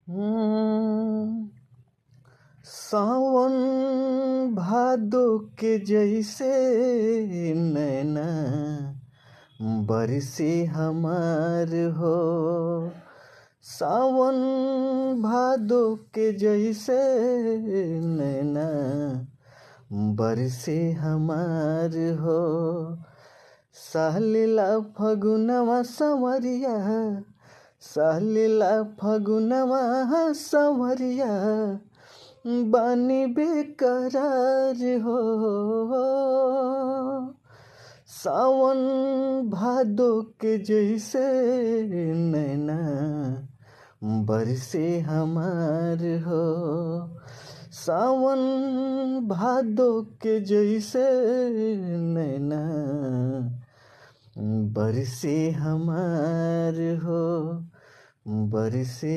हम्म, सावन भादो के जैसे नैना बरसे हमार हो। सावन भादो के जैसे नैना बरसे हमार हो। सहलीला फगुनवा संवरिया, सहलीला फगुनवा संवरिया, बानी बेकरार हो। सावन भादो के जैसे नैना बरसे हमार हो। सावन भादो के जैसे नैना बरसे हमार हो, बरसे